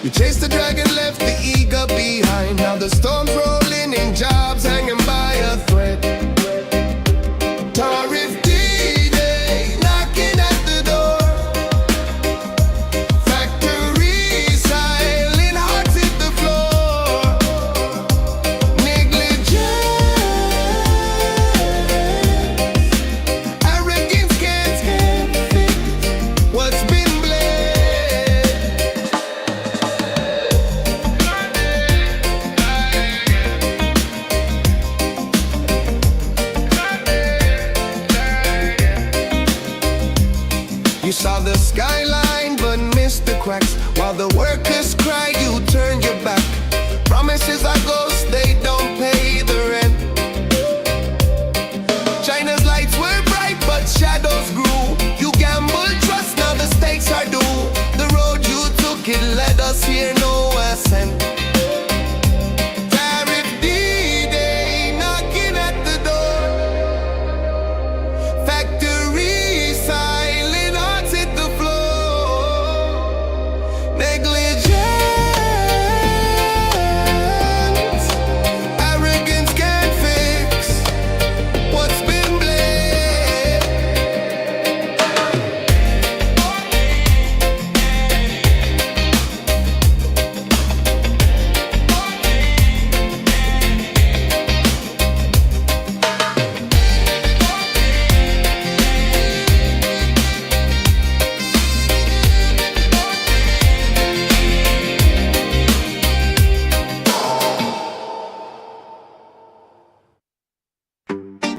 You chased the dragon, left the eagle behind. Now the storm's rolling in, jobs hanging by a thread. Tariff D-Day, knocking at the door. Factories silent, hearts hit the floor. Negligence, arrogance can't fix what's been bled. You saw the skyline but missed the cracks. While the workers cry, you turn your back. Promises are ghosts, they don't pay the rent. China's lights were bright but shadows grew. You gambled trust, now the stakes are due. The road you took, it led us here, no ascent. Tariff D-Day, knocking at the door. Factories silent, hearts hit the floor. Negligence, arrogance can't fix what's been bled.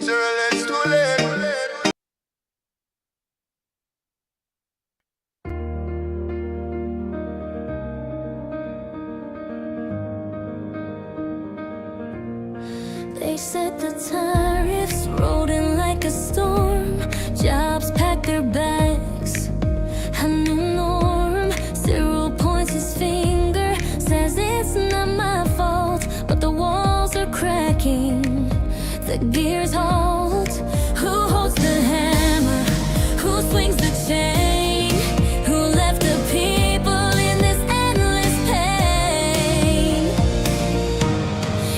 Sir, let's do it. They said the tariffs rolled in like a storm. Jobs packed their bags, a new norm. 0 points his finger, says it's not my fault. But the walls are cracking, the gears halt. Who holds the hammer? Who swings the chain? Who left the people in this endless pain?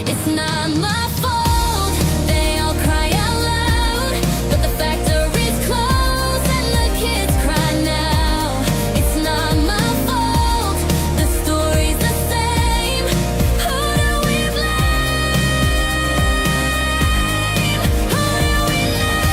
It's not my fault, they all cry out loud. But the factory's closed and the kids cry now. It's not my fault, the story's the same. Who do we blame? Who do we name?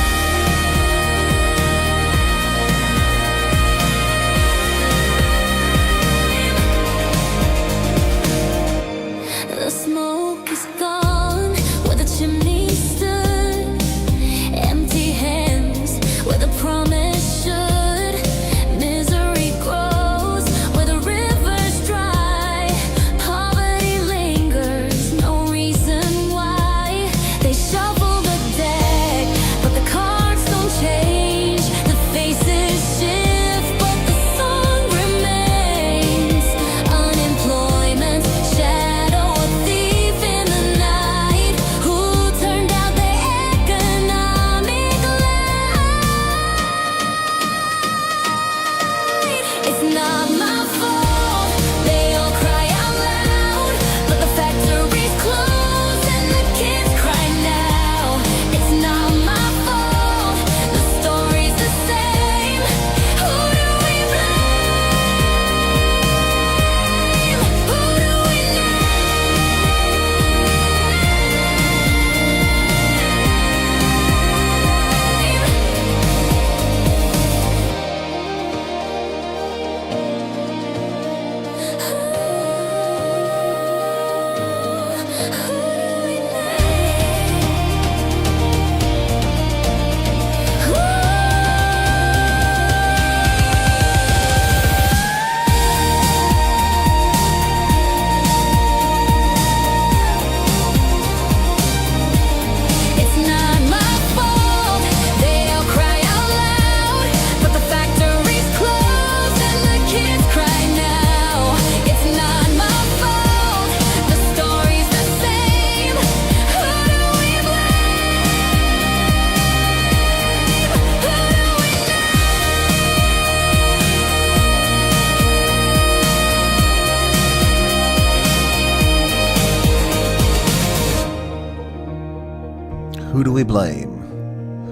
Who do we blame?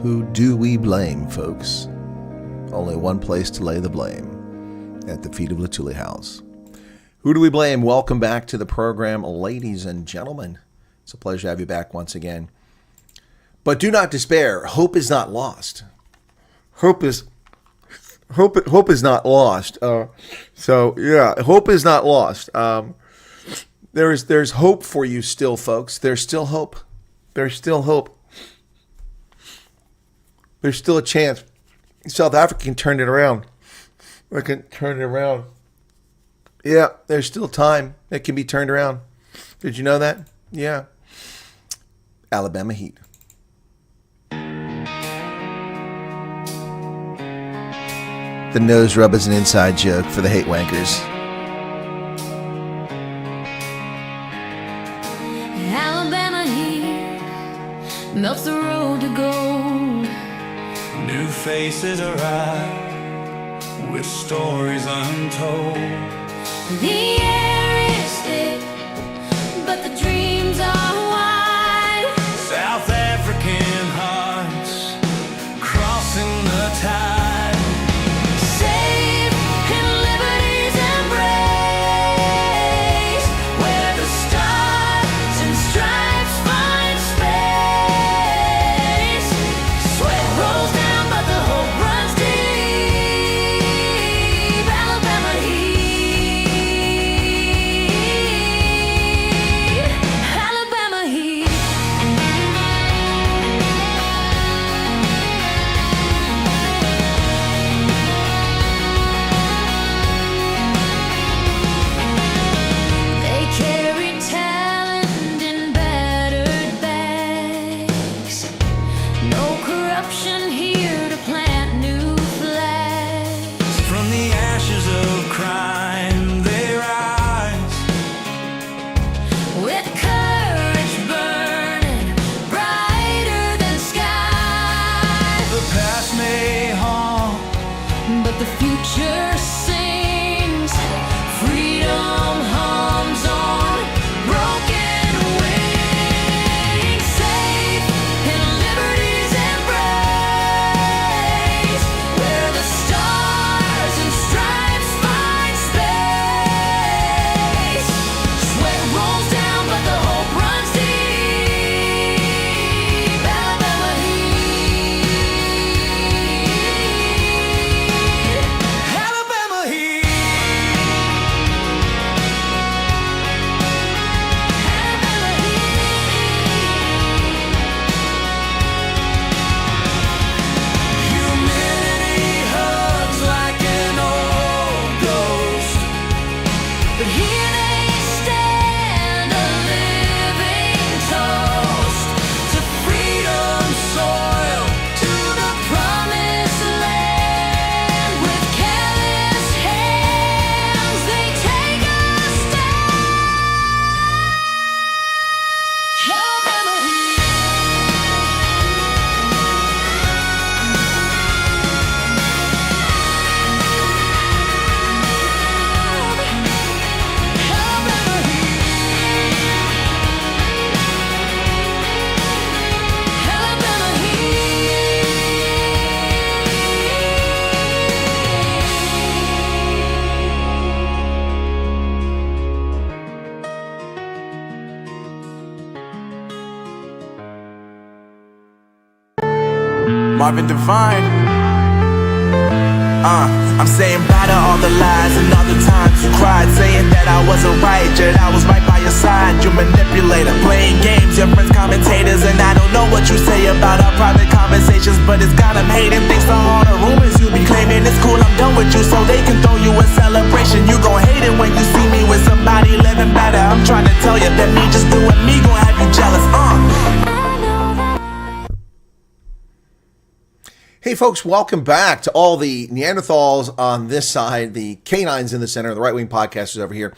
Who do we blame, folks? Only one place to lay the blame, at the feet of Latuli House. Who do we blame? Welcome back to the program, ladies and gentlemen. It's a pleasure to have you back once again. But do not despair. Hope is not lost. Hope is not lost. Hope is not lost. There's hope for you still, folks. There's still hope. There's still hope. There's still a chance. South Africa can turn it around. We can turn it around. Yeah, there's still time. It can be turned around. Did you know that? Yeah. Alabama Heat. The nose rub is an inside joke for the hate wankers. Alabama heat melts the road to gold. New faces arrive with stories untold. The air is thick, but the dreams are wide. South African hearts crossing the tide. Safe in liberty's embrace, where the stars and stripes find space. Sweat rolls down, but the hope runs deep. Alabama heat. Alabama heat. They carry talent in battered bags. No corruption here to plant new flags. From the ashes of crime they rise. With courage burning brighter than sky. The past may haunt, But the future sings. Freedom hums on broken wings. Safe in liberty's embrace, where the stars and stripes find space. Sweat rolls down, but the hope runs deep. Alabama heat. Alabama heat. Humanity hugs like an old ghost. But here they stand, a living toast to freedom's soil, to the promised land. With careless hands, they take a stand. Alabama heat. Alabama heat. Alabama Marvin Devine. I'm saying bye to all the lies and all the times you cried, saying that I wasn't right, yet I was right by your side. You manipulator, playing games, your friends commentators, and I don't know what you say about our private conversations, but it's got them hating. Thanks to all the rumors you be claiming. It's cool, I'm done with you, so they can throw you a celebration. You gon' hate it when you see me with somebody living better. I'm trying to tell you that me just doing me gon' have you jealous. Hey folks, welcome back to all the Neanderthals on this side, the canines in the center, the right-wing podcasters over here,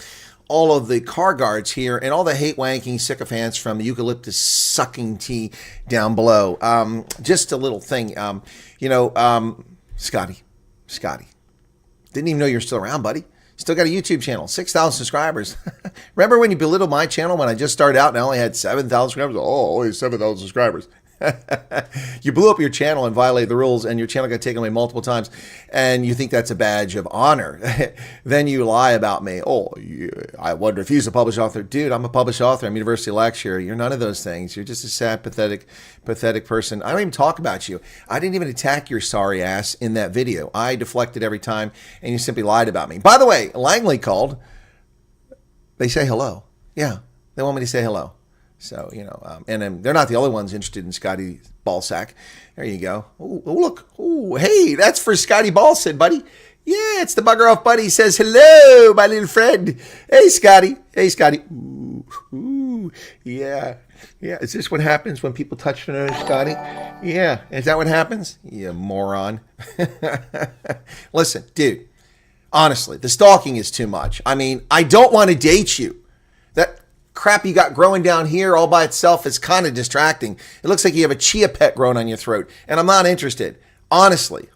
all of the car guards here, and all the hate-wanking sycophants from the eucalyptus-sucking tea down below. Just a little thing, Scotty, didn't even know you're still around, buddy. Still got a YouTube channel, 6,000 subscribers. Remember when you belittled my channel when I just started out and I only had 7,000 subscribers? Oh, only 7,000 subscribers. You blew up your channel and violated the rules, and your channel got taken away multiple times, and you think that's a badge of honor. Then you lie about me. Oh, I wonder if he's a published author. Dude, I'm a published author. I'm a university lecturer. You're none of those things. You're just a sad, pathetic person. I don't even talk about you. I didn't even attack your sorry ass in that video. I deflected every time, and you simply lied about me. By the way, Langley called. They say hello. Yeah, they want me to say hello. So, and they're not the only ones interested in Scotty Ballsack. There you go. Oh, look. Oh, hey, that's for Scotty Ballsack, buddy. Yeah, it's the bugger off buddy. He says, hello, my little friend. Hey, Scotty. Hey, Scotty. Ooh, yeah. Yeah, is this what happens when people touch their nose, Scotty? Yeah, is that what happens? You moron. Listen, dude, honestly, the stalking is too much. I mean, I don't want to date you. That crap you got growing down here all by itself is kind of distracting. It looks like you have a chia pet growing on your throat, and I'm not interested. Honestly,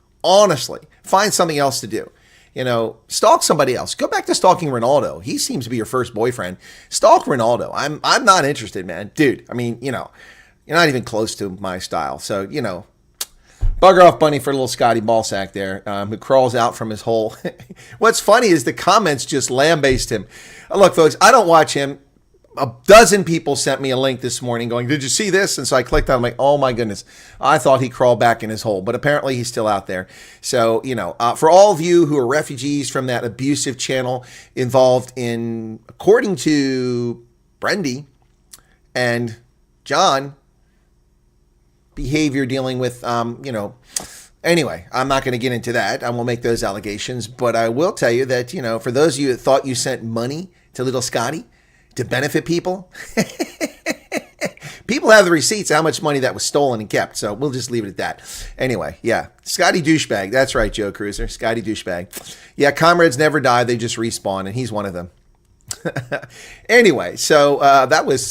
find something else to do. Stalk somebody else. Go back to stalking Ronaldo. He seems to be your first boyfriend. Stalk Ronaldo. I'm not interested, man. Dude, I mean, you're not even close to my style. So, bugger off bunny for little Scotty Ballsack there, who crawls out from his hole. What's funny is the comments just lambaste him. Look, folks, I don't watch him. A dozen people sent me a link this morning going, did you see this? And so I clicked on it. I'm like, oh my goodness. I thought he crawled back in his hole, but apparently he's still out there. So, for all of you who are refugees from that abusive channel involved in, according to Brendy and John, behavior dealing with, Anyway, I'm not going to get into that. I won't make those allegations, but I will tell you that, for those of you that thought you sent money to little Scotty to benefit people, people have the receipts of how much money that was stolen and kept. So we'll just leave it at that. Anyway, yeah, Scotty douchebag. That's right, Joe Cruiser, Scotty douchebag. Yeah, comrades never die. They just respawn, and he's one of them. Anyway, so that was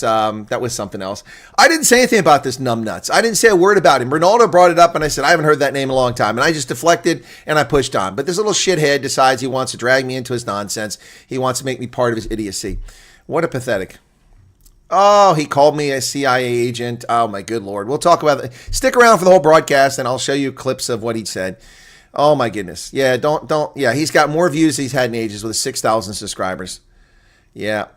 something else. I didn't say anything about this numbnuts. I didn't say a word about him. Ronaldo brought it up, and I said I haven't heard that name in a long time, and I just deflected and I pushed on. But this little shithead decides he wants to drag me into his nonsense. He wants to make me part of his idiocy. What a pathetic. Oh, he called me a CIA agent. Oh my good Lord. We'll talk about that. Stick around for the whole broadcast, and I'll show you clips of what he said. Oh my goodness. Yeah, don't. Yeah, he's got more views than he's had in ages with 6,000 subscribers. Yeah.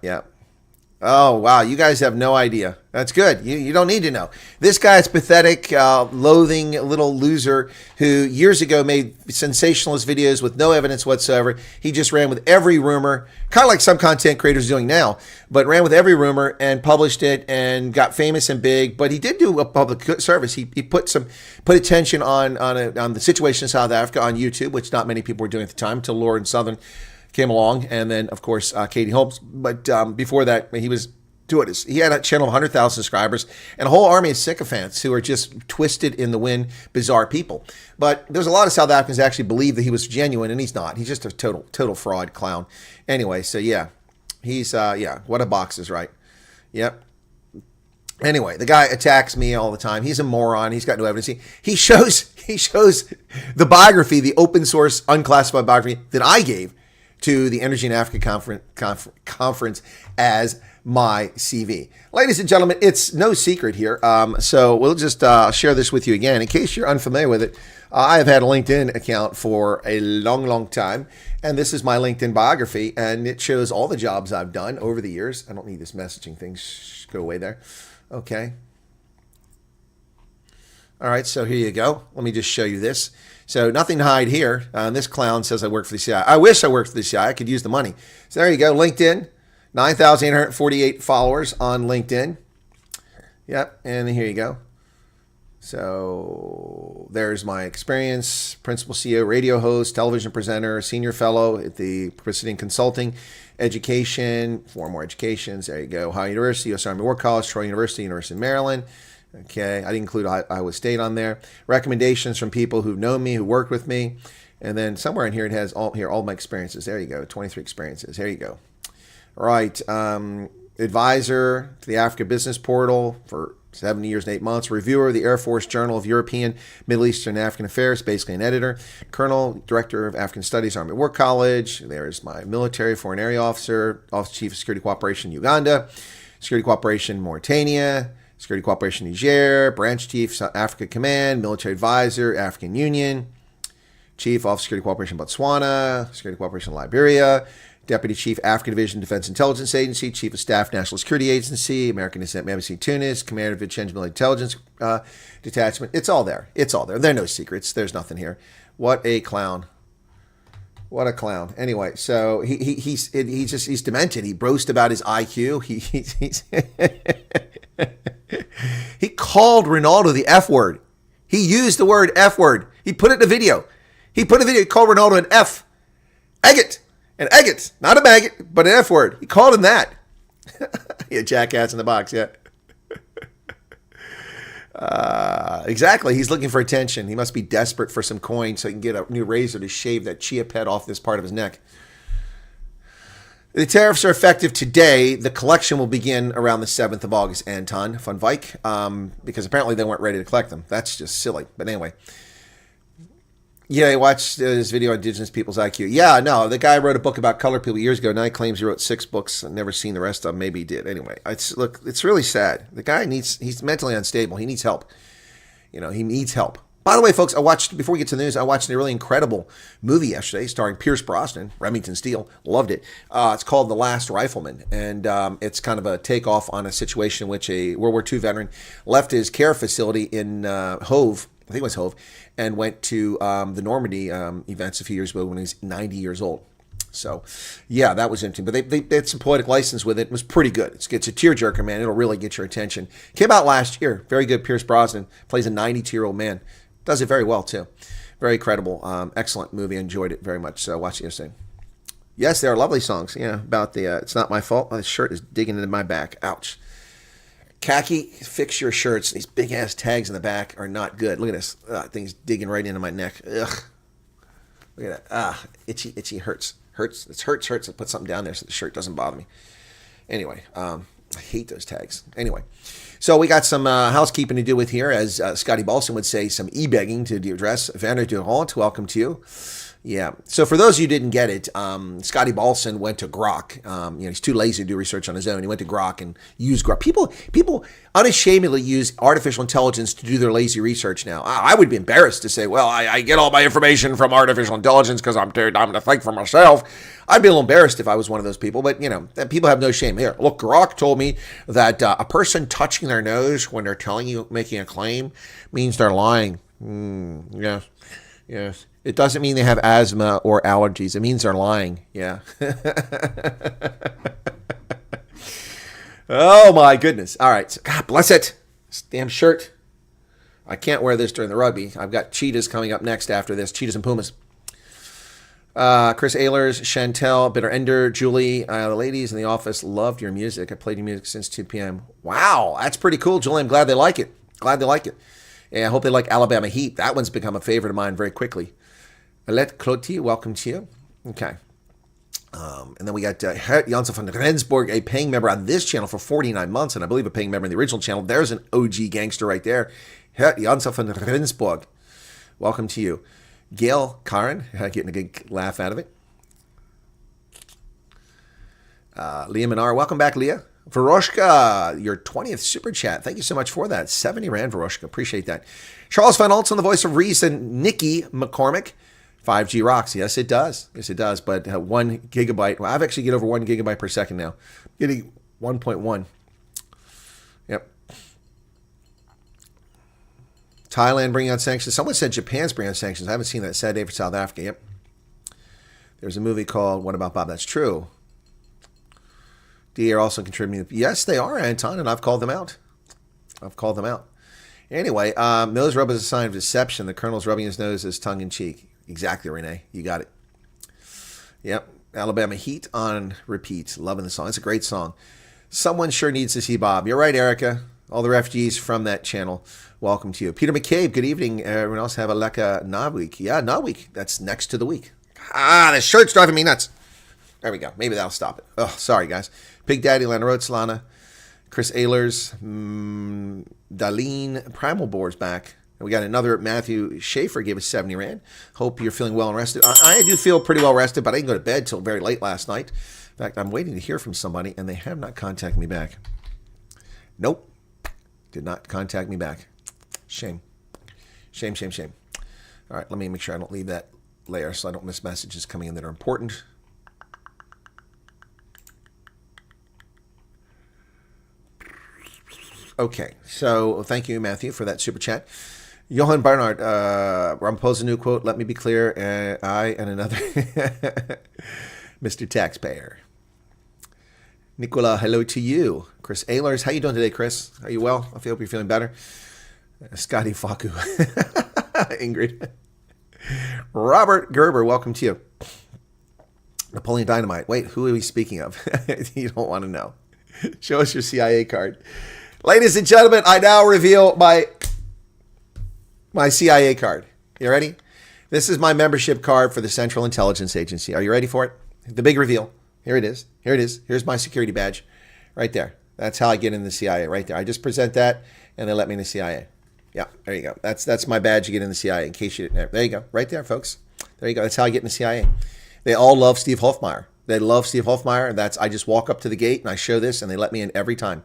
Oh, wow. You guys have no idea. That's good. You don't need to know. This guy's pathetic, loathing little loser who years ago made sensationalist videos with no evidence whatsoever. He just ran with every rumor, kind of like some content creators are doing now, but ran with every rumor and published it and got famous and big. But he did do a public service. He put attention on the situation in South Africa on YouTube, which not many people were doing at the time until Lauren Southern came along, and then of course Katie Holmes. But before that, he was doing this. He had a channel of 100,000 subscribers and a whole army of sycophants who are just twisted in the wind, bizarre people. But there's a lot of South Africans that actually believe that he was genuine, and he's not. He's just a total fraud clown. Anyway, so yeah, he's what a box is, right? Yep. Anyway, the guy attacks me all the time. He's a moron. He's got no evidence. He shows the biography, the open source unclassified biography that I gave to the Energy in Africa conference as my CV. Ladies and gentlemen, it's no secret here. So we'll just share this with you again. In case you're unfamiliar with it, I have had a LinkedIn account for a long time. And this is my LinkedIn biography. And it shows all the jobs I've done over the years. I don't need this messaging thing. Shh, go away there. Okay. All right, so here you go. Let me just show you this. So nothing to hide here. This clown says I work for the CIA. I wish I worked for the CIA. I could use the money. So there you go. LinkedIn, 9,848 followers on LinkedIn. Yep, and here you go. So there's my experience. Principal CEO, radio host, television presenter, senior fellow at the Presidency Consulting, education, 4 more educations. There you go. Ohio University, U.S. Army War College, Troy University, University of Maryland. Okay, I didn't include Iowa State on there. Recommendations from people who've known me, who worked with me. And then somewhere in here it has all my experiences. There you go, 23 experiences. There you go. All right, advisor to the Africa Business Portal for 7 years and 8 months. Reviewer of the Air Force Journal of European, Middle Eastern, and African Affairs, basically an editor. Colonel, Director of African Studies, Army War College. There's my military, Foreign Area Officer, Office Chief of Security Cooperation, Uganda. Security Cooperation, Mauritania. Security Cooperation Niger, Branch Chief, South Africa Command, Military Advisor, African Union, Chief, Office of Security Cooperation Botswana, Security Cooperation Liberia, Deputy Chief, African Division, Defense Intelligence Agency, Chief of Staff, National Security Agency, American Embassy Tunis, Commander of Exchange Military Intelligence Detachment. It's all there. It's all there. There are no secrets. There's nothing here. What a clown. What a clown. Anyway, so he's demented. He boasts about his IQ. He called Ronaldo the F word. He used the word F word. He put it in a video. He called Ronaldo an F. Agate. An agate, not a maggot, but an F word. He called him that. Yeah, jackass in the box, yeah. Exactly. He's looking for attention. He must be desperate for some coin so he can get a new razor to shave that chia pet off this part of his neck. The tariffs are effective today. The collection will begin around the 7th of August, Anton van Wyk, because apparently they weren't ready to collect them. That's just silly. But anyway. Yeah, I watched this video on Indigenous People's IQ. Yeah, no, the guy wrote a book about colored people years ago. Now he claims he wrote 6 books. I've never seen the rest of them. Maybe he did. Anyway, it's really sad. The guy he's mentally unstable. He needs help. He needs help. By the way, folks, before we get to the news, I watched a really incredible movie yesterday starring Pierce Brosnan, Remington Steele. Loved it. It's called The Last Rifleman, and it's kind of a takeoff on a situation in which a World War II veteran left his care facility in Hove, I think it was Hove, and went to the Normandy events a few years ago when he was 90 years old. So, yeah, that was interesting. But they had some poetic license with it. It was pretty good. It's a tearjerker, man. It'll really get your attention. Came out last year. Very good. Pierce Brosnan plays a 92-year-old man. Does it very well, too. Very credible. Excellent movie. Enjoyed it very much. So watch it yesterday. Yes, there are lovely songs. Yeah, about the It's Not My Fault. My shirt is digging into my back. Ouch. Khaki, fix your shirts. These big-ass tags in the back are not good. Look at this. Thing's digging right into my neck. Ugh. Look at that. Itchy, hurts. It hurts. I put something down there so the shirt doesn't bother me. Anyway, I hate those tags. Anyway, so we got some housekeeping to do with here. As Scotty Balson would say, some e-begging to address. Vander Durant, welcome to you. Yeah. So for those of you who didn't get it, Scotty Balson went to Grok. He's too lazy to do research on his own. He went to Grok and used Grok. People unashamedly use artificial intelligence to do their lazy research now. I would be embarrassed to say, well, I get all my information from artificial intelligence because I'm to think for myself. I'd be a little embarrassed if I was one of those people, but people have no shame. Here, look, Grok told me that a person touching their nose when they're making a claim means they're lying. Yes. It doesn't mean they have asthma or allergies. It means they're lying. Yeah. Oh, my goodness. All right. So, God bless it. This damn shirt. I can't wear this during the rugby. I've got cheetahs coming up next after this. Cheetahs and pumas. Chris Ehlers, Chantel, Bitter Ender, Julie, the ladies in the office loved your music. I played your music since 2 p.m. Wow. That's pretty cool, Julie. I'm glad they like it. Yeah, I hope they like Alabama Heat. That one's become a favorite of mine very quickly. Alette Cloty, welcome to you. Okay. And then we got Gert Janssen van Rensburg, a paying member on this channel for 49 months, and I believe a paying member in the original channel. There's an OG gangster right there. Gert Janssen van Rensburg, welcome to you. Gail Karen, getting a good laugh out of it. Leah Minar, welcome back, Leah. Veroshka, your 20th super chat. Thank you so much for that. 70 Rand, Veroshka. Appreciate that. Charles Van Olson, the voice of reason. Nikki McCormick, 5G rocks. Yes, it does. But 1 gigabyte. Well, I've actually get over 1 gigabyte per second now. Getting 1.1. Yep. Thailand bringing on sanctions. Someone said Japan's bringing on sanctions. I haven't seen that. Sad day for South Africa. Yep. There's a movie called What About Bob? That's true. They are also contributing. Yes, they are, Anton, and I've called them out. Anyway, nose rub is a sign of deception. The colonel's rubbing his nose as tongue in cheek. Exactly, Renee. You got it. Yep. Alabama Heat on repeat. Loving the song. It's a great song. Someone sure needs to see Bob. You're right, Erica. All the refugees from that channel, welcome to you. Peter McCabe, good evening. Everyone else have a Leka Nawik. Yeah, Nawik. That's next to the week. The shirt's driving me nuts. There we go. Maybe that'll stop it. Oh, sorry, guys. Big Daddy, Lana Solana, Chris Ehlers, Darlene, Primal Boar's back. And we got another Matthew Schaefer gave us 70 Rand. Hope you're feeling well and rested. I do feel pretty well rested, but I didn't go to bed till very late last night. In fact, I'm waiting to hear from somebody, and they have not contacted me back. Nope. Did not contact me back. Shame. Shame, shame, shame. All right, let me make sure I don't leave that layer so I don't miss messages coming in that are important. Okay, so thank you, Matthew, for that super chat. Johan Barnard, I'm posing a new quote. Let me be clear. I and another Mr. Taxpayer. Nicola, hello to you. Chris Ehlers, how you doing today, Chris? Are you well? I hope you're feeling better. Scotty Faku. Ingrid. Robert Gerber, welcome to you. Napoleon Dynamite. Wait, who are we speaking of? You don't want to know. Show us your CIA card. Ladies and gentlemen, I now reveal my CIA card. You ready? This is my membership card for the Central Intelligence Agency. Are you ready for it? The big reveal. Here it is. Here it is. Here's my security badge. Right there. That's how I get in the CIA. Right there. I just present that, and they let me in the CIA. Yeah, there you go. That's my badge to get in the CIA, in case you didn't know. There you go. Right there, folks. There you go. That's how I get in the CIA. They all love Steve Hofmeyr. They love Steve Hofmeyr. I just walk up to the gate, and I show this, and they let me in every time.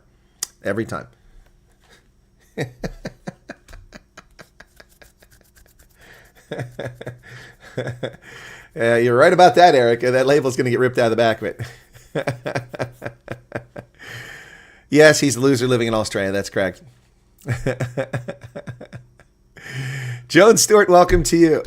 Every time. You're right about that, Eric. That label's going to get ripped out of the back of it. Yes, he's a loser living in Australia. That's correct. Joan Stewart, welcome to you.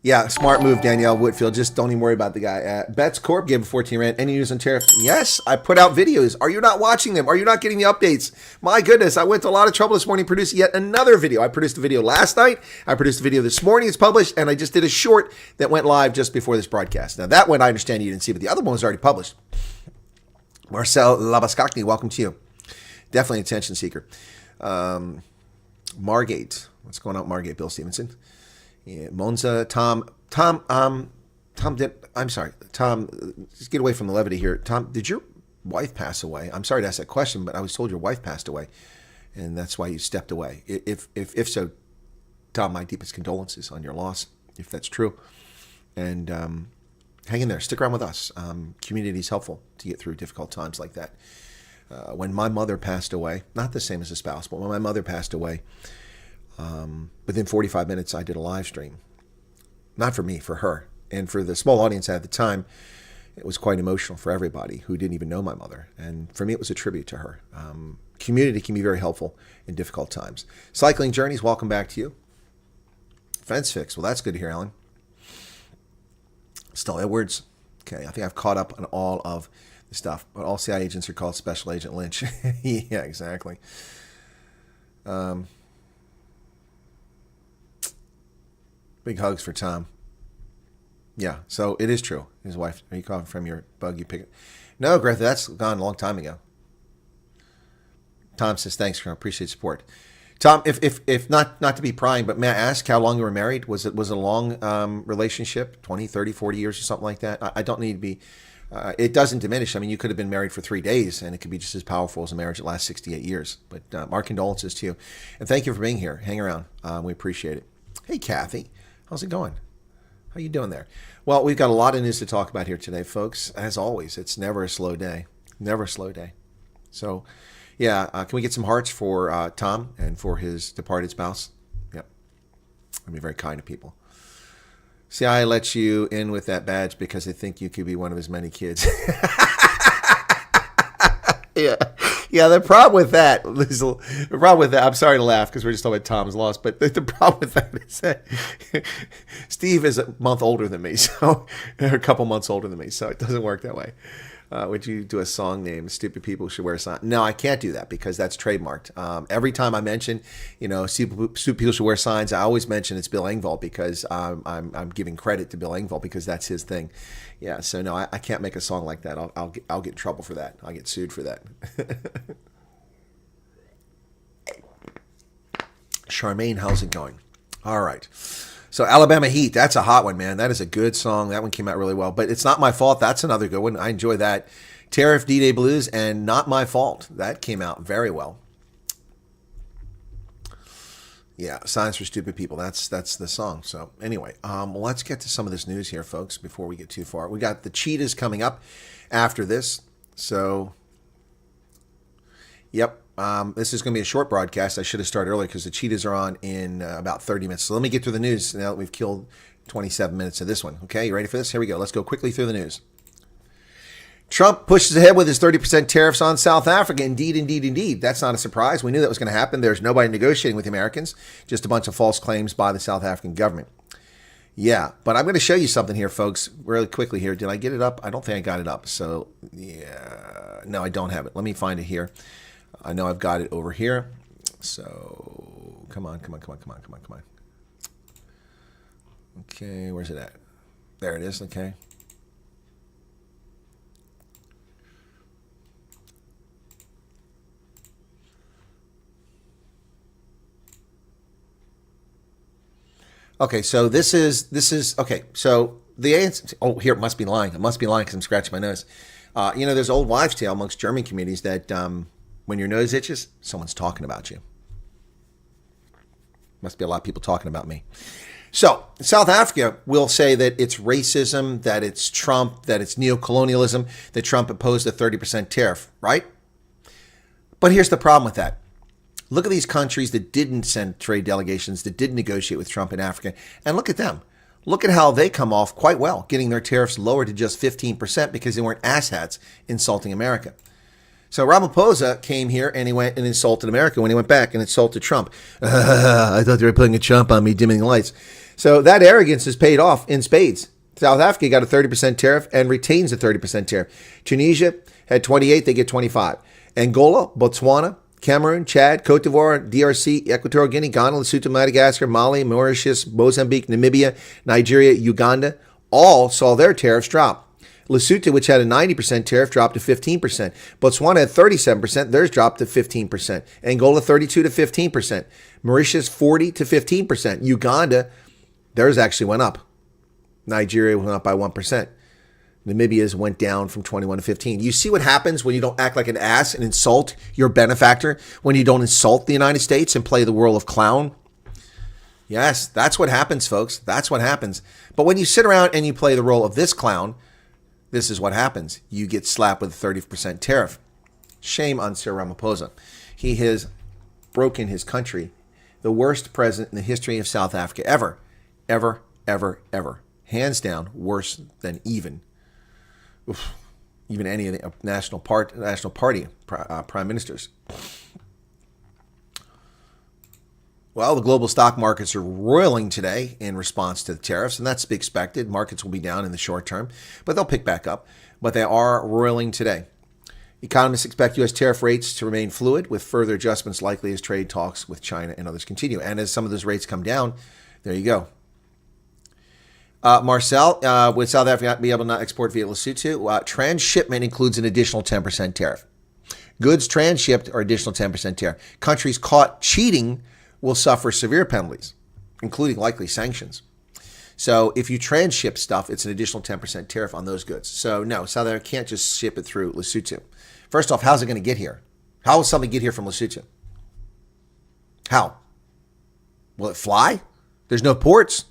Yeah, smart move, Danielle Whitfield. Just don't even worry about the guy. Betts Corp gave a 14 rand. Any news on Tariff? Yes, I put out videos. Are you not watching them? Are you not getting the updates? My goodness, I went to a lot of trouble this morning producing yet another video. I produced a video last night. I produced a video this morning. It's published. And I just did a short that went live just before this broadcast. Now, that one I understand you didn't see, but the other one was already published. Marcel Labaskakny, welcome to you. Definitely an attention seeker. Margate. What's going on, Margate? Bill Stevenson. Yeah, Monza, Tom, I'm sorry, Tom, just get away from the levity here. Tom, did your wife pass away? I'm sorry to ask that question, but I was told your wife passed away, and that's why you stepped away. If so, Tom, my deepest condolences on your loss, if that's true. And hang in there, stick around with us. Community is helpful to get through difficult times like that. When my mother passed away, not the same as a spouse, but when my mother passed away, within 45 minutes, I did a live stream. Not for me, for her. And for the small audience at the time, it was quite emotional for everybody who didn't even know my mother. And for me, it was a tribute to her. Community can be very helpful in difficult times. Cycling Journeys, welcome back to you. Fence Fix, well, that's good to hear, Alan. Still Edwards. Okay, I think I've caught up on all of the stuff. But all CIA agents are called Special Agent Lynch. Yeah, exactly. Big hugs for Tom. Yeah, so it is true. His wife. Are you calling from your bug you pick it? No, Greta, that's gone a long time ago. Tom says, thanks, I appreciate support. Tom, if not to be prying, but may I ask how long you were married? Was it a long relationship, 20, 30, 40 years or something like that? I don't need to be, it doesn't diminish. I mean, you could have been married for 3 days and it could be just as powerful as a marriage that lasts 68 years. But our condolences to you. And thank you for being here. Hang around. We appreciate it. Hey, Kathy. How's it going? How you doing there? Well, we've got a lot of news to talk about here today, folks. As always, it's never a slow day. Never a slow day. So, yeah, can we get some hearts for Tom and for his departed spouse? Yep. I'd be very kind to people. See, I let you in with that badge because I think you could be one of his many kids. Yeah, the problem with that, I'm sorry to laugh because we're just talking about Tom's loss, but the problem with that is that Steve is a month older than me, so a couple months older than me, so it doesn't work that way. Would you do a song name, Stupid People Should Wear Signs? No, I can't do that because that's trademarked. Every time I mention, Stupid People Should Wear Signs, I always mention it's Bill Engvall because I'm giving credit to Bill Engvall because that's his thing. Yeah, so no, I can't make a song like that. I'll get in trouble for that. I'll get sued for that. Charmaine, how's it going? All right. So Alabama Heat, that's a hot one, man. That is a good song. That one came out really well. But It's Not My Fault, that's another good one. I enjoy that. Tariff, D-Day Blues, and Not My Fault. That came out very well. Yeah, Signs for Stupid People. That's the song. So anyway, let's get to some of this news here, folks, before we get too far. We got the cheetahs coming up after this. So, yep, this is going to be a short broadcast. I should have started earlier because the cheetahs are on in about 30 minutes. So let me get through the news now that we've killed 27 minutes of this one. Okay, you ready for this? Here we go. Let's go quickly through the news. Trump pushes ahead with his 30% tariffs on South Africa. Indeed, indeed, indeed. That's not a surprise. We knew that was going to happen. There's nobody negotiating with the Americans. Just a bunch of false claims by the South African government. Yeah, but I'm going to show you something here, folks, really quickly here. Did I get it up? I don't think I got it up. So, yeah. No, I don't have it. Let me find it here. I know I've got it over here. So, come on. Okay, where's it at? There it is, okay. Okay, so this is okay. So the ANC. Oh, here it must be lying. It must be lying because I'm scratching my nose. There's old wives' tale amongst German communities that when your nose itches, someone's talking about you. Must be a lot of people talking about me. So South Africa will say that it's racism, that it's Trump, that it's neocolonialism, that Trump imposed a 30% tariff, right? But here's the problem with that. Look at these countries that didn't send trade delegations, that didn't negotiate with Trump in Africa, and look at them. Look at how they come off quite well, getting their tariffs lowered to just 15% because they weren't asshats insulting America. So Ramaphosa came here and he went and insulted America when he went back and insulted Trump. I thought they were putting a Trump on me, dimming the lights. So that arrogance is paid off in spades. South Africa got a 30% tariff and retains a 30% tariff. Tunisia had 28, they get 25. Angola, Botswana, Cameroon, Chad, Cote d'Ivoire, DRC, Equatorial Guinea, Ghana, Lesotho, Madagascar, Mali, Mauritius, Mozambique, Namibia, Nigeria, Uganda, all saw their tariffs drop. Lesotho, which had a 90% tariff, dropped to 15%. Botswana had 37%, theirs dropped to 15%. Angola, 32 to 15%. Mauritius, 40 to 15%. Uganda, theirs actually went up. Nigeria went up by 1%. Namibia's went down from 21 to 15. You see what happens when you don't act like an ass and insult your benefactor, when you don't insult the United States and play the role of clown? Yes, that's what happens, folks. That's what happens. But when you sit around and you play the role of this clown, this is what happens. You get slapped with a 30% tariff. Shame on Cyril Ramaphosa. He has broken his country. The worst president in the history of South Africa ever. Ever, ever, ever. Hands down, worse than even any of the national party prime ministers. Well, the global stock markets are roiling today in response to the tariffs, and that's to be expected. Markets will be down in the short term, but they'll pick back up. But they are roiling today. Economists expect U.S. tariff rates to remain fluid, with further adjustments likely as trade talks with China and others continue. And as some of those rates come down, there you go. Marcel, would South Africa be able to not export via Lesotho? Transshipment includes an additional 10% tariff. Goods transshipped are additional 10% tariff. Countries caught cheating will suffer severe penalties, including likely sanctions. So if you transship stuff, it's an additional 10% tariff on those goods. So no, South Africa can't just ship it through Lesotho. First off, how's it going to get here? How will something get here from Lesotho? How? Will it fly? There's no ports.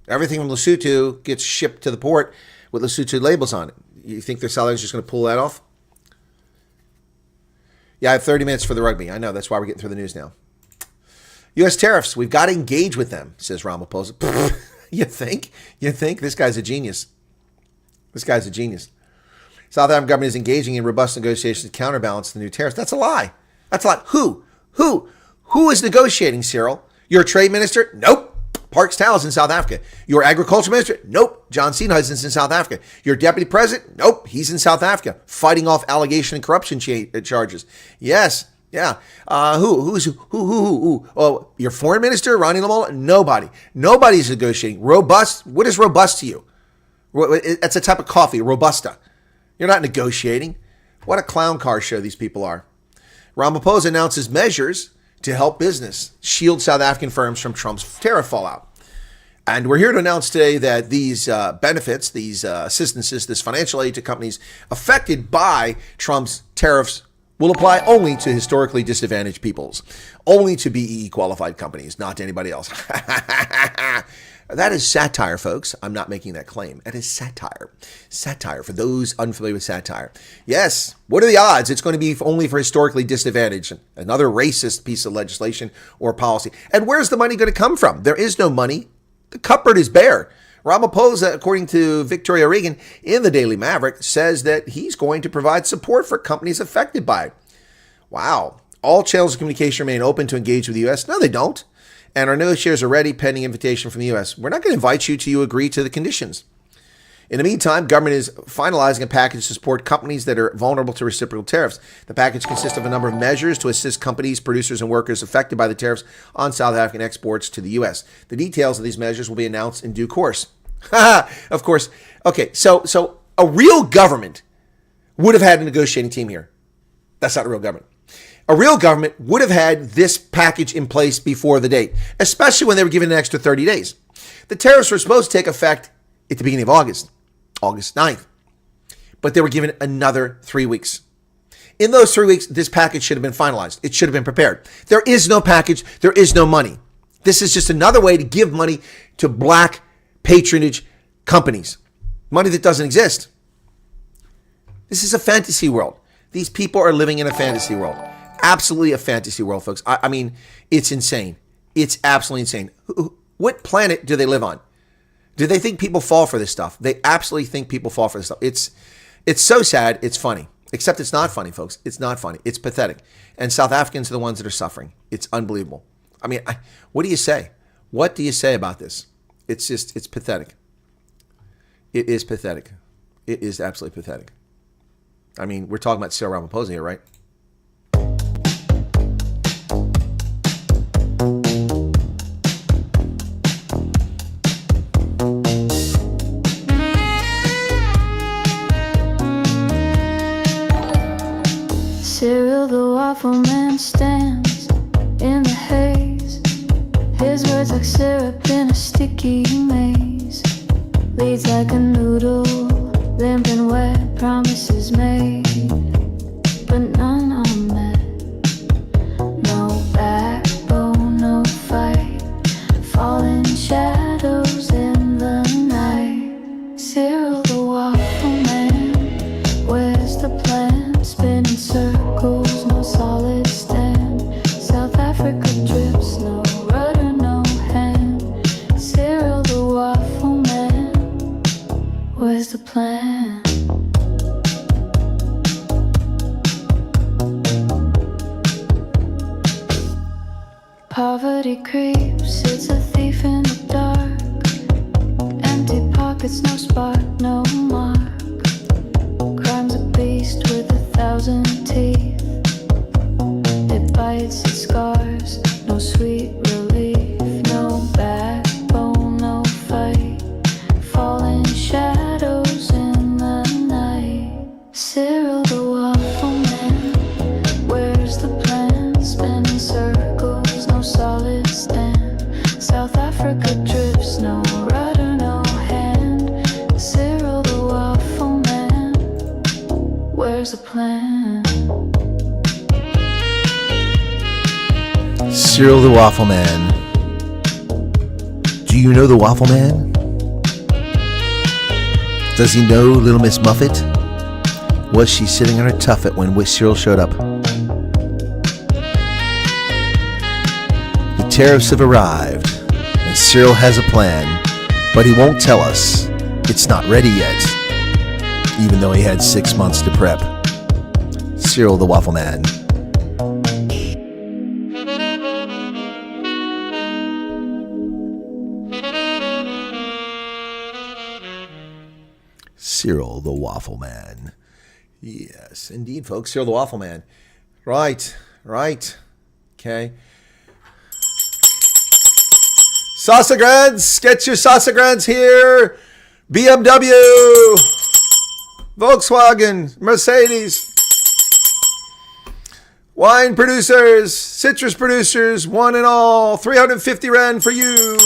Everything from Lesotho gets shipped to the port with Lesotho labels on it. You think the South Africans just going to pull that off? Yeah, I have 30 minutes for the rugby. I know, that's why we're getting through the news now. U.S. tariffs, we've got to engage with them, says Ramaphosa. You think? This guy's a genius. This guy's a genius. South African government is engaging in robust negotiations to counterbalance the new tariffs. That's a lie. That's a lie. Who is negotiating, Cyril? Your trade minister? Nope. Parks Towers in South Africa. Your agriculture minister? Nope. John Steenhuisen's in South Africa. Your deputy president? Nope. He's in South Africa fighting off allegation and corruption charges. Yes. Yeah. Who? Oh, your foreign minister, Ronnie Lamola? Nobody. Nobody's negotiating. Robust? What is robust to you? It's a type of coffee, Robusta. You're not negotiating. What a clown car show these people are. Ramaphosa announces measures to help business shield South African firms from Trump's tariff fallout. And we're here to announce today that these benefits, these assistances, this financial aid to companies affected by Trump's tariffs will apply only to historically disadvantaged peoples, only to BEE qualified companies, not to anybody else. That is satire, folks. I'm not making that claim. That is satire. Satire, for those unfamiliar with satire. Yes, what are the odds it's going to be only for historically disadvantaged? Another racist piece of legislation or policy. And where's the money going to come from? There is no money. The cupboard is bare. Ramaphosa, according to Victoria Regan in the Daily Maverick, says that he's going to provide support for companies affected by it. Wow. All channels of communication remain open to engage with the U.S. No, they don't. And our negotiators are ready, pending invitation from the U.S. We're not going to invite you till you agree to the conditions. In the meantime, government is finalizing a package to support companies that are vulnerable to reciprocal tariffs. The package consists of a number of measures to assist companies, producers, and workers affected by the tariffs on South African exports to the U.S. The details of these measures will be announced in due course. Of course. Okay, so a real government would have had a negotiating team here. That's not a real government. A real government would have had this package in place before the date, especially when they were given an extra 30 days. The tariffs were supposed to take effect at the beginning of August 9th, but they were given another 3 weeks. In those 3 weeks, this package should have been finalized. It should have been prepared. There is no package. There is no money. This is just another way to give money to black patronage companies. Money that doesn't exist. This is a fantasy world. These people are living in a fantasy world. Absolutely a fantasy world, folks. I mean, it's insane. It's absolutely insane. What planet do they live on? Do they think people fall for this stuff? They absolutely think people fall for this stuff. It's so sad, it's funny. Except it's not funny, folks. It's not funny. It's pathetic. And South Africans are the ones that are suffering. It's unbelievable. I mean, what do you say? What do you say about this? It's pathetic. It is pathetic. It is absolutely pathetic. I mean, we're talking about Cyril Ramaphosa here, right? Cyril the waffle man stands in the haze. His words like syrup in a sticky maze. Leads like a noodle, limp and wet, promises made, but none are met. No backbone, no fight, falling shadows in the night. Cyril the waffle man, where's the plan? Spinning circles, no solid stand. South Africa drips, no rudder, no hand. Cyril the waffle man, where's the plan? Poverty creeps, it's a thief in the dark. Empty pockets, no spark, no mark. Crime's a beast with 1,000 teeth. It bites, it scars, no sweet relief. No backbone, no fight, falling shadows in the night. Cyril the waffle man, where's the plan? Spinning circles, no solid stand. South Africa drips, no rudder, no hand. Cyril the waffle man, where's the plan? Cyril the Waffle Man. Do you know the Waffle Man? Does he know Little Miss Muffet? Was she sitting on her tuffet when Cyril showed up? The tariffs have arrived, and Cyril has a plan, but he won't tell us. It's not ready yet, even though he had 6 months to prep. Cyril the Waffle Man. Cyril the Waffle Man. Yes, indeed, folks. Cyril the Waffle Man. Right. Okay. Sausagrants, get your Sausagrants here. BMW, Volkswagen, Mercedes, wine producers, citrus producers, one and all, 350 Rand for you.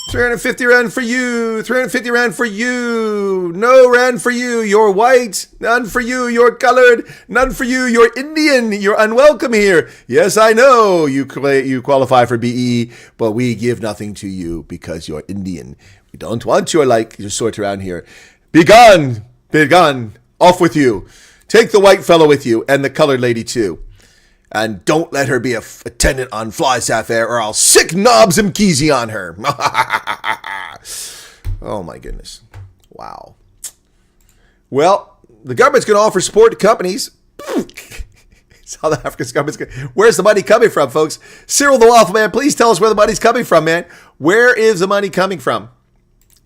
350 rand for you. 350 rand for you. No rand for you. You're white. None for you. You're colored. None for you. You're Indian. You're unwelcome here. Yes, I know you qualify for BE, but we give nothing to you because you're Indian. We don't want your sort around here. Be gone. Be gone. Off with you. Take the white fellow with you and the colored lady too. And don't let her be a attendant on FlySafair or I'll sick knobs and keezy on her. Oh my goodness. Wow. Well, the government's going to offer support to companies. South Africa's government's where's the money coming from, folks? Cyril the Waffle Man, please tell us where the money's coming from, man. Where is the money coming from?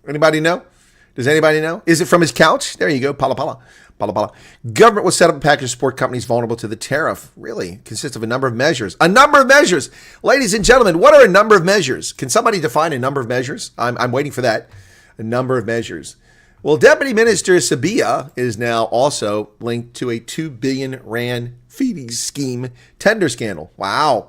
Anybody know? Does anybody know? Is it from his couch? There you go. Pala pala. Pala pala. Government will set up a package to support companies vulnerable to the tariff. Really? Consists of a number of measures. A number of measures. Ladies and gentlemen, what are a number of measures? Can somebody define a number of measures? I'm waiting for that. A number of measures. Well, Deputy Minister Sabia is now also linked to a 2 billion rand feeding scheme tender scandal. Wow.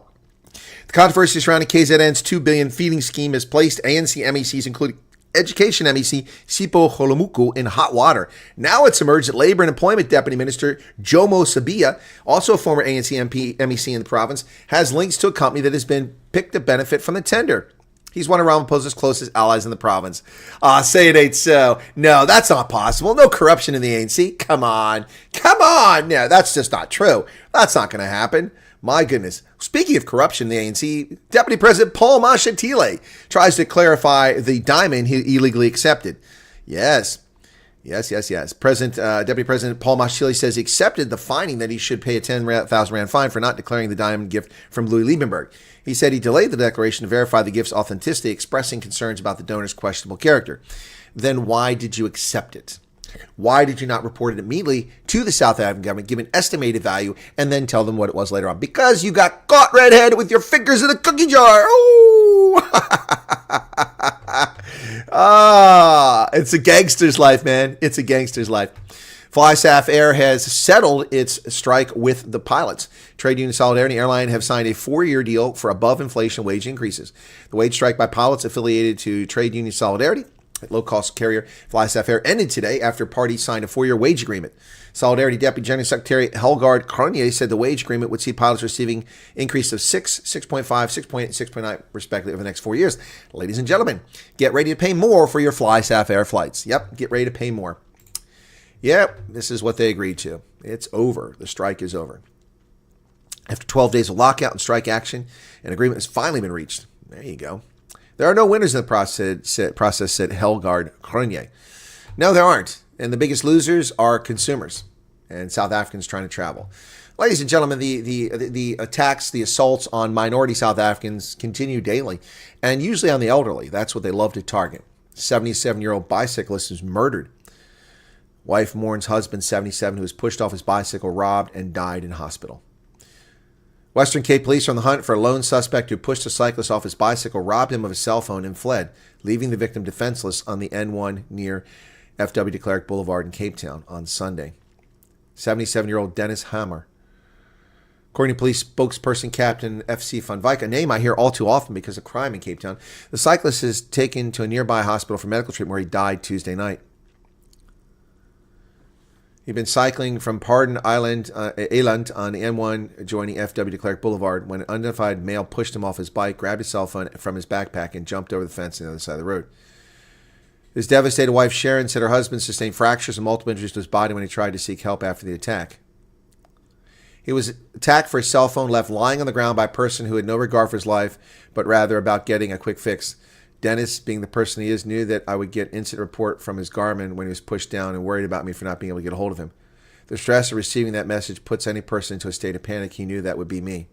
The controversy surrounding KZN's 2 billion feeding scheme has placed ANC MECs, including Education MEC Sipho Holomuku, in hot water. Now it's emerged that Labor and Employment Deputy Minister Jomo Sabia, also a former ANC MEC in the province, has links to a company that has been picked to benefit from the tender. He's one of Ramaphosa's closest allies in the province. Say it ain't so. No, that's not possible. No corruption in the ANC. Come on. Come on. No, that's just not true. That's not going to happen. My goodness. Speaking of corruption in the ANC, Deputy President Paul Mashatile tries to clarify the diamond he illegally accepted. Yes. Deputy President Paul Mashatile says he accepted the finding that he should pay a 10,000 rand fine for not declaring the diamond gift from Louis Liebenberg. He said he delayed the declaration to verify the gift's authenticity, expressing concerns about the donor's questionable character. Then why did you accept it? Why did you not report it immediately to the South African government, give an estimated value, and then tell them what it was later on? Because you got caught red-handed with your fingers in a cookie jar. Oh! It's a gangster's life, man. It's a gangster's life. FlySafair has settled its strike with the pilots. Trade Union Solidarity Airline have signed a 4-year deal for above-inflation wage increases. The wage strike by pilots affiliated to Trade Union Solidarity, low-cost carrier FlySafair, ended today after parties signed a 4-year wage agreement. Solidarity Deputy General Secretary Helgard Cronje said the wage agreement would see pilots receiving increase of 6, 6.5, 6.8, and 6.9 respectively over the next 4 years. Ladies and gentlemen, get ready to pay more for your FlySafair flights. Yep, get ready to pay more. Yep, this is what they agreed to. It's over. The strike is over. After 12 days of lockout and strike action, an agreement has finally been reached. There you go. There are no winners in the process, said Helgard Cronje. No, there aren't. And the biggest losers are consumers and South Africans trying to travel. Ladies and gentlemen, the attacks, the assaults on minority South Africans continue daily, and usually on the elderly. That's what they love to target. 77-year-old bicyclist is murdered. Wife mourns husband, 77, who was pushed off his bicycle, robbed, and died in hospital. Western Cape police are on the hunt for a lone suspect who pushed a cyclist off his bicycle, robbed him of his cell phone, and fled, leaving the victim defenseless on the N1 near FW de Klerk Boulevard in Cape Town on Sunday. 77-year-old Dennis Hammer. According to police spokesperson Captain FC van Wyk, a name I hear all too often because of crime in Cape Town, the cyclist is taken to a nearby hospital for medical treatment where he died Tuesday night. He'd been cycling from Pardon Island, Eland on the N1 joining FW de Klerk Boulevard when an unidentified male pushed him off his bike, grabbed his cell phone from his backpack, and jumped over the fence on the other side of the road. His devastated wife, Sharon, said her husband sustained fractures and multiple injuries to his body when he tried to seek help after the attack. He was attacked for his cell phone, left lying on the ground by a person who had no regard for his life, but rather about getting a quick fix. Dennis, being the person he is, knew that I would get instant report from his Garmin when he was pushed down and worried about me for not being able to get a hold of him. The stress of receiving that message puts any person into a state of panic. He knew that would be me.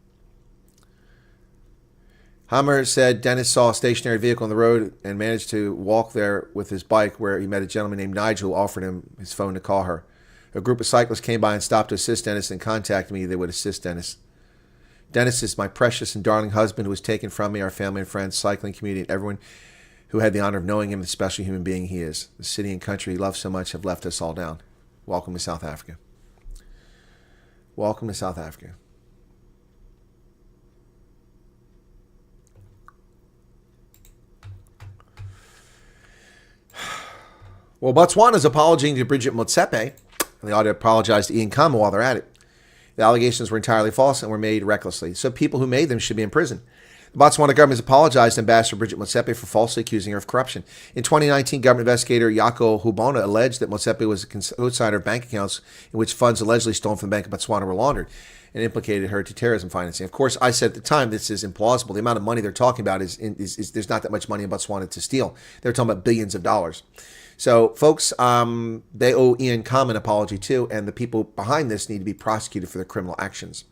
Hammer said Dennis saw a stationary vehicle on the road and managed to walk there with his bike, where he met a gentleman named Nigel who offered him his phone to call her. A group of cyclists came by and stopped to assist Dennis and contacted me they would assist Dennis. Dennis is my precious and darling husband who was taken from me, our family and friends, cycling community, and everyone who had the honor of knowing him, the special human being he is. The city and country he loves so much have left us all down. Welcome to South Africa. Welcome to South Africa. Well, Botswana is apologizing to Bridget Motsepe, and they ought to apologize to Ian Khama while they're at it. The allegations were entirely false and were made recklessly, so people who made them should be in prison. The Botswana government has apologized to Ambassador Bridget Motsepe for falsely accusing her of corruption. In 2019, government investigator Yako Hubona alleged that Motsepe was a co-signer of bank accounts in which funds allegedly stolen from the Bank of Botswana were laundered, and implicated her to terrorism financing. Of course, I said at the time, this is implausible. The amount of money they're talking about is there's not that much money in Botswana to steal. They're talking about billions of dollars. So, folks, they owe Ian Khama an apology too, and the people behind this need to be prosecuted for their criminal actions.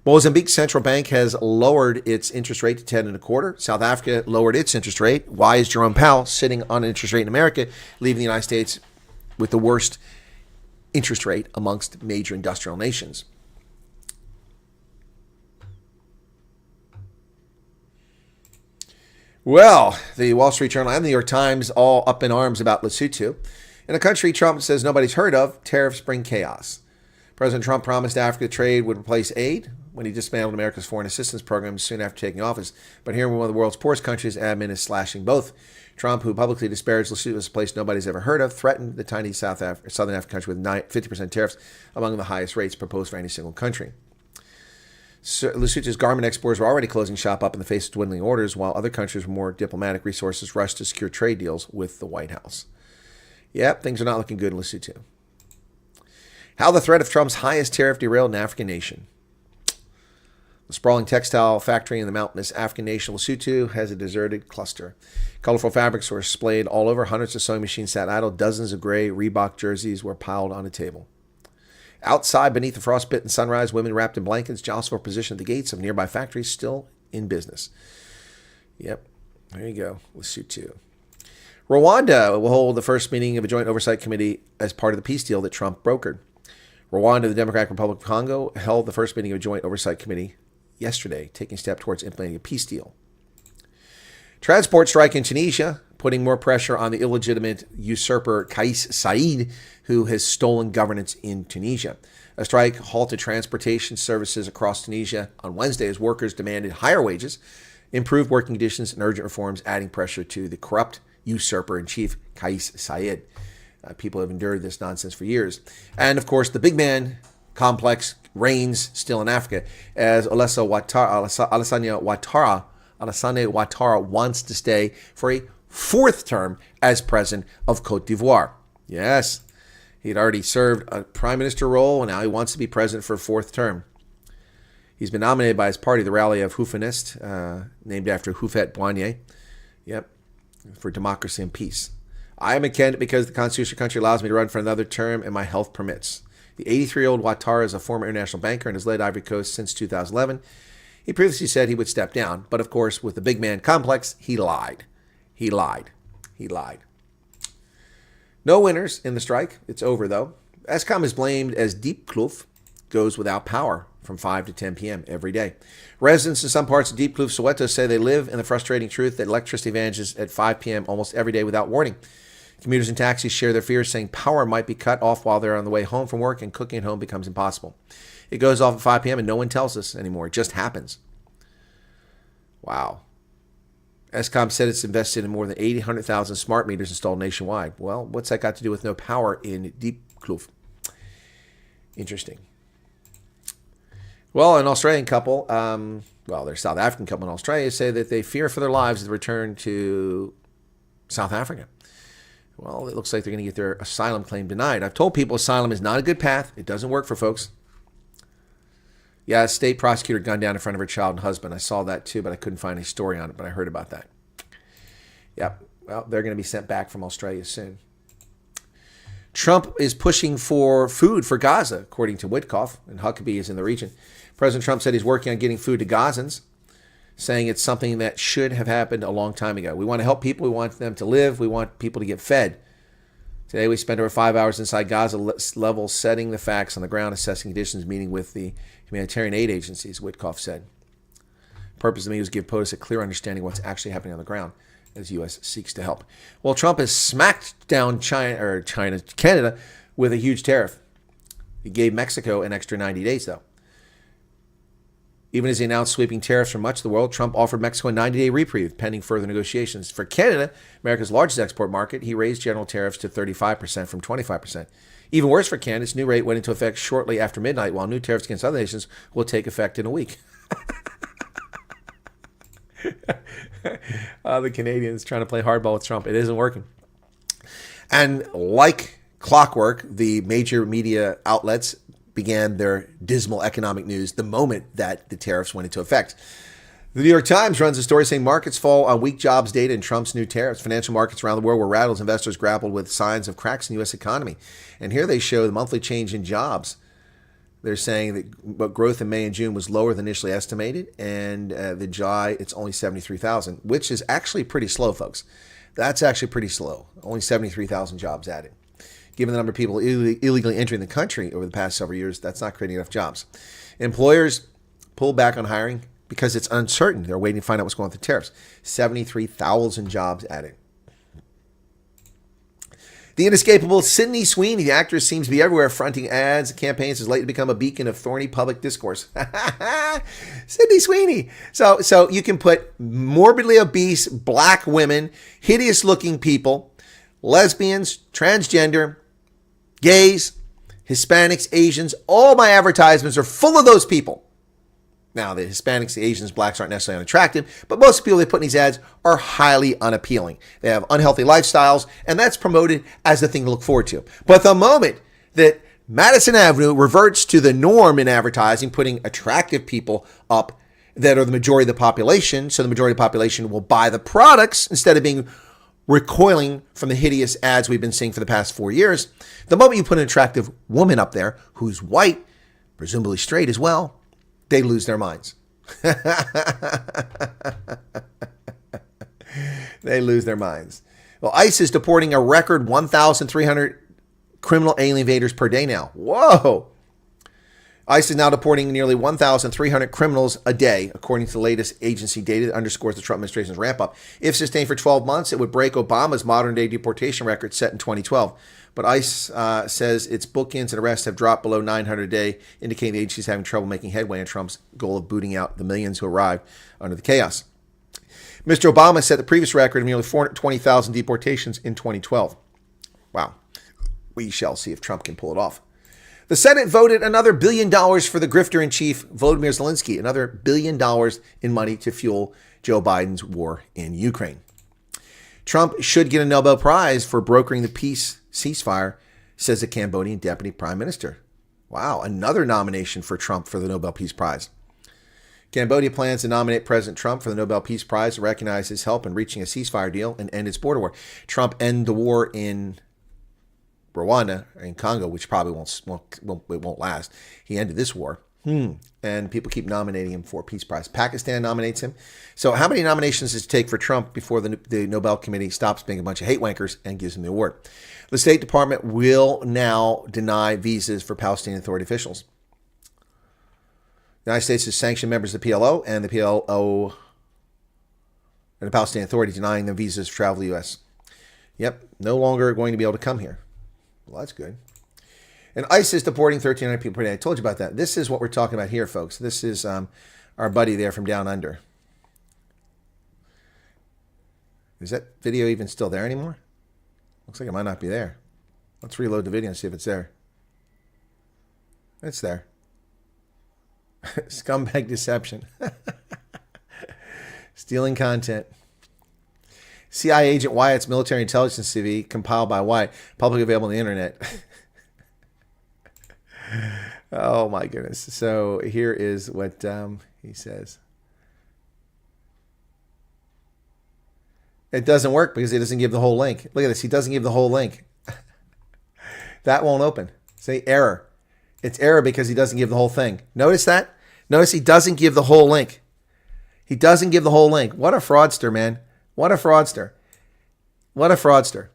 Mozambique's central bank has lowered its interest rate to 10.25. South Africa lowered its interest rate. Why is Jerome Powell sitting on an interest rate in America, leaving the United States with the worst interest rate amongst major industrial nations? Well, the Wall Street Journal and the New York Times all up in arms about Lesotho. In a country Trump says nobody's heard of, tariffs bring chaos. President Trump promised Africa trade would replace aid when he dismantled America's foreign assistance programs soon after taking office. But here in one of the world's poorest countries, admin is slashing both. Trump, who publicly disparaged Lesotho as a place nobody's ever heard of, threatened the tiny Southern African country with 50% tariffs, among the highest rates proposed for any single country. Lesotho's garment exporters were already closing shop up in the face of dwindling orders, while other countries with more diplomatic resources rushed to secure trade deals with the White House. Yep, things are not looking good in Lesotho. How the threat of Trump's highest tariff derailed an African nation. The sprawling textile factory in the mountainous African nation Lesotho has a deserted cluster. Colorful fabrics were displayed all over. Hundreds of sewing machines sat idle. Dozens of gray Reebok jerseys were piled on a table. Outside, beneath the frostbitten sunrise, women wrapped in blankets jostled for position at the gates of nearby factories still in business. Yep, there you go, Lesotho. Rwanda will hold the first meeting of a joint oversight committee as part of the peace deal that Trump brokered. Rwanda, the Democratic Republic of Congo, held the first meeting of a joint oversight committee yesterday, taking a step towards implementing a peace deal. Transport strike in Tunisia, putting more pressure on the illegitimate usurper Kais Saied, who has stolen governance in Tunisia. A strike halted transportation services across Tunisia on Wednesday as workers demanded higher wages, improved working conditions, and urgent reforms, adding pressure to the corrupt usurper-in-chief Kais Saied. People have endured this nonsense for years. And, of course, the big man complex reigns still in Africa as Alassane Ouattara wants to stay for a fourth term as president of Cote d'Ivoire. Yes, he'd already served a prime minister role, and now he wants to be president for a fourth term. He's been nominated by his party, the Rally of Houphouët, named after Houphouët-Boigny. Yep, for democracy and peace. I am a candidate because the Constitution of the country allows me to run for another term and my health permits. The 83-year-old Ouattara is a former international banker and has led Ivory Coast since 2011. He previously said he would step down, but of course, with the big man complex, he lied. He lied. No winners in the strike. It's over, though. Escom is blamed as Diep Kloof goes without power from 5 to 10 p.m. every day. Residents in some parts of Diep Kloof, Soweto, say they live in the frustrating truth that electricity vanishes at 5 p.m. almost every day without warning. Commuters and taxis share their fears, saying power might be cut off while they're on the way home from work and cooking at home becomes impossible. It goes off at 5 p.m. and no one tells us anymore. It just happens. Wow. Escom said it's invested in more than 800,000 smart meters installed nationwide. Well, what's that got to do with no power in Diep Kloof? Interesting. Well, an Australian couple, they're South African couple in Australia, say that they fear for their lives as they return to South Africa. Well, it looks like they're going to get their asylum claim denied. I've told people asylum is not a good path. It doesn't work for folks. Yeah, a state prosecutor gunned down in front of her child and husband. I saw that too, but I couldn't find a story on it, but I heard about that. Yep. Well, they're going to be sent back from Australia soon. Trump is pushing for food for Gaza, according to Witkoff, and Huckabee is in the region. President Trump said he's working on getting food to Gazans, saying it's something that should have happened a long time ago. We want to help people. We want them to live. We want people to get fed. Today, we spent over 5 hours inside Gaza level, setting the facts on the ground, assessing conditions, meeting with the humanitarian aid agencies, Witkoff said. The purpose of me was to give POTUS a clear understanding of what's actually happening on the ground as the U.S. seeks to help. Well, Trump has smacked down Canada with a huge tariff. He gave Mexico an extra 90 days, though. Even as he announced sweeping tariffs from much of the world, Trump offered Mexico a 90-day reprieve pending further negotiations. For Canada, America's largest export market, he raised general tariffs to 35% from 25%. Even worse for Canada, its new rate went into effect shortly after midnight, while new tariffs against other nations will take effect in a week. The Canadians trying to play hardball with Trump. It isn't working. And like clockwork, the major media outlets began their dismal economic news the moment that the tariffs went into effect. The New York Times runs a story saying markets fall on weak jobs data and Trump's new tariffs. Financial markets around the world were rattled as investors grappled with signs of cracks in the U.S. economy. And here they show the monthly change in jobs. They're saying that growth in May and June was lower than initially estimated, and the July, it's only 73,000, which is actually pretty slow, folks. That's actually pretty slow. Only 73,000 jobs added. Given the number of people illegally entering the country over the past several years, that's not creating enough jobs. Employers pulled back on hiring because it's uncertain. They're waiting to find out what's going on with the tariffs. 73,000 jobs added. The inescapable Sydney Sweeney, the actress, seems to be everywhere, fronting ads and campaigns, has lately become a beacon of thorny public discourse. Sydney Sweeney. So you can put morbidly obese black women, hideous-looking people, lesbians, transgender, gays, Hispanics, Asians. All my advertisements are full of those people. Now, the Hispanics, the Asians, blacks aren't necessarily unattractive, but most of the people they put in these ads are highly unappealing. They have unhealthy lifestyles, and that's promoted as the thing to look forward to. But the moment that Madison Avenue reverts to the norm in advertising, putting attractive people up that are the majority of the population, so the majority of the population will buy the products instead of being recoiling from the hideous ads we've been seeing for the past 4 years. The moment you put an attractive woman up there who's white, presumably straight as well, they lose their minds. They lose their minds. Well, ICE is deporting a record 1,300 criminal alien invaders per day now. Whoa! ICE is now deporting nearly 1,300 criminals a day, according to the latest agency data that underscores the Trump administration's ramp up. If sustained for 12 months, it would break Obama's modern-day deportation record set in 2012. But ICE says its bookings and arrests have dropped below 900 a day, indicating the agency is having trouble making headway on Trump's goal of booting out the millions who arrived under the chaos. Mr. Obama set the previous record of nearly 420,000 deportations in 2012. Wow. We shall see if Trump can pull it off. The Senate voted another $1 billion for the grifter-in-chief, Volodymyr Zelensky, another $1 billion in money to fuel Joe Biden's war in Ukraine. Trump should get a Nobel Prize for brokering the peace ceasefire, says the Cambodian deputy prime minister. Wow, another nomination for Trump for the Nobel Peace Prize. Cambodia plans to nominate President Trump for the Nobel Peace Prize to recognize his help in reaching a ceasefire deal and end its border war. Trump ended the war in Rwanda, in Congo, which probably won't last. He ended this war. And people keep nominating him for a Peace Prize. Pakistan nominates him. So how many nominations does it take for Trump before the Nobel Committee stops being a bunch of hate wankers and gives him the award? The State Department will now deny visas for Palestinian Authority officials. The United States has sanctioned members of the PLO and the PLO and the Palestinian Authority, denying them visas to travel to the U.S. Yep, no longer going to be able to come here. Well, that's good. And ICE is deporting 1,300 people per day. I told you about that. This is what we're talking about here, folks. This is our buddy there from down under. Is that video even still there anymore? Looks like it might not be there. Let's reload the video and see if it's there. It's there. Scumbag deception. Stealing content. CIA agent Wyatt's military intelligence CV compiled by Wyatt, publicly available on the internet. Oh my goodness. So here is what he says. It doesn't work because he doesn't give the whole link. Look at this. He doesn't give the whole link. That won't open. Say error. It's error because he doesn't give the whole thing. Notice that? Notice he doesn't give the whole link. He doesn't give the whole link. What a fraudster, man. What a fraudster. What a fraudster.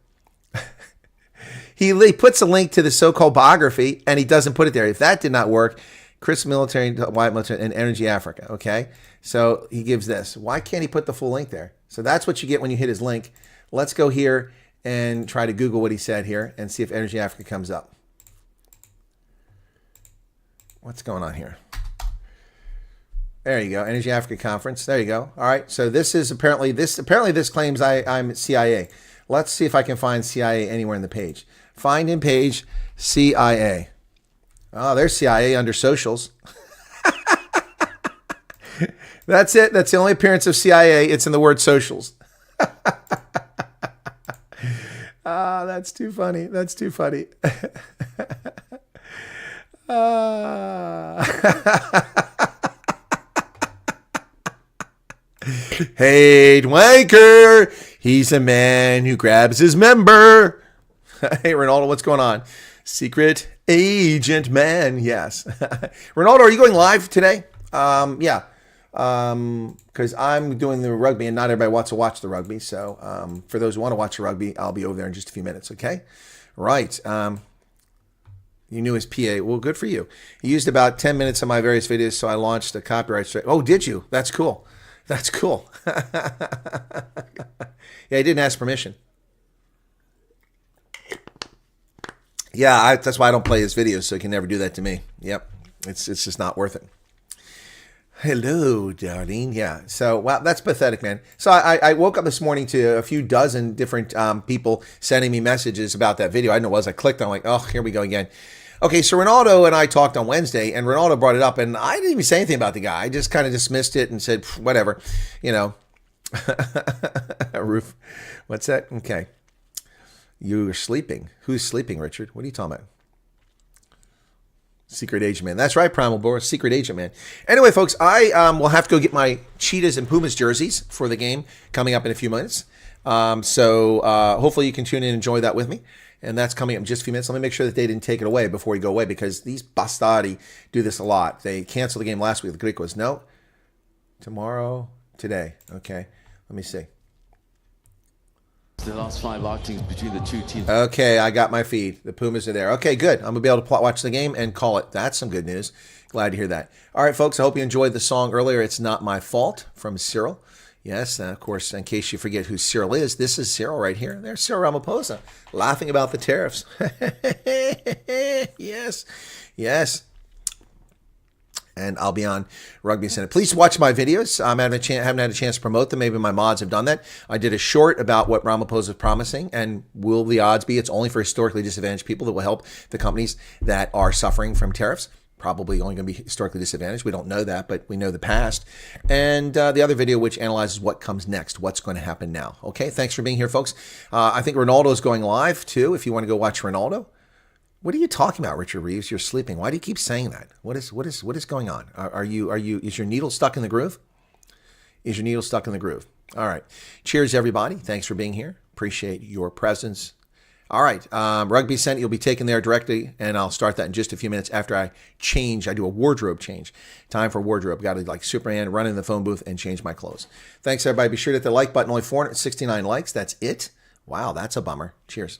He puts a link to the so-called biography, and he doesn't put it there. If that did not work, Chris Military, Wyatt Military, and Energy Africa, okay? So he gives this. Why can't he put the full link there? So that's what you get when you hit his link. Let's go here and try to Google what he said here and see if Energy Africa comes up. What's going on here? There you go. Energy Africa Conference. There you go. All right. So this is apparently this claims I'm CIA. Let's see if I can find CIA anywhere in the page. Find in page CIA. Oh, there's CIA under socials. That's it. That's the only appearance of CIA. It's in the word socials. Ah, that's too funny. That's too funny. Hey, Dwanker, he's a man who grabs his member. Hey, Ronaldo, what's going on? Secret agent man, yes. Ronaldo, are you going live today? Yeah, because I'm doing the rugby and not everybody wants to watch the rugby. So for those who want to watch the rugby, I'll be over there in just a few minutes, okay? Right. You knew his PA. Well, good for you. He used about 10 minutes of my various videos, so I launched a copyright strike. Oh, did you? That's cool. That's cool. Yeah, I didn't ask permission. Yeah, that's why I don't play his videos, so he can never do that to me. Yep, it's just not worth it. Hello, darling. Yeah, so, wow, that's pathetic, man. So I woke up this morning to a few dozen different people sending me messages about that video. I didn't know what it was. I clicked on, like, oh, here we go again. Okay, so Ronaldo and I talked on Wednesday, and Ronaldo brought it up, and I didn't even say anything about the guy. I just kind of dismissed it and said, whatever, you know. Roof. What's that? Okay. You're sleeping. Who's sleeping, Richard? What are you talking about? Secret agent man. That's right, Primal Boris. Secret agent man. Anyway, folks, I will have to go get my Cheetahs and Pumas jerseys for the game coming up in a few minutes. So hopefully you can tune in and enjoy that with me. And that's coming up in just a few minutes. Let me make sure that they didn't take it away before we go away, because these bastardi do this a lot. They canceled the game last week. The Greek was, no, tomorrow, today. Okay, let me see. The last 5 outings between the two teams. Okay, I got my feed. The Pumas are there. Okay, good. I'm going to be able to watch the game and call it. That's some good news. Glad to hear that. All right, folks, I hope you enjoyed the song earlier, It's Not My Fault, from Cyril. Yes, of course, in case you forget who Cyril is, this is Cyril right here. There's Cyril Ramaphosa laughing about the tariffs. Yes, yes. And I'll be on Rugby Senate. Please watch my videos. I haven't had a chance to promote them. Maybe my mods have done that. I did a short about what Ramaphosa is promising, and will the odds be it's only for historically disadvantaged people that will help the companies that are suffering from tariffs. Probably only going to be historically disadvantaged. We don't know that, but we know the past. And the other video, which analyzes what comes next, what's going to happen now. Okay, thanks for being here, folks. I think Ronaldo is going live, too, if you want to go watch Ronaldo. What are you talking about, Richard Reeves? You're sleeping. Why do you keep saying that? What is going on? Is your needle stuck in the groove? Is your needle stuck in the groove? All right. Cheers, everybody. Thanks for being here. Appreciate your presence. All right. Rugby Senate, you'll be taken there directly, and I'll start that in just a few minutes after I do a wardrobe change. Time for wardrobe. Got to, like Superman, run in the phone booth and change my clothes. Thanks, everybody. Be sure to hit the like button. Only 469 likes. That's it. Wow, that's a bummer. Cheers.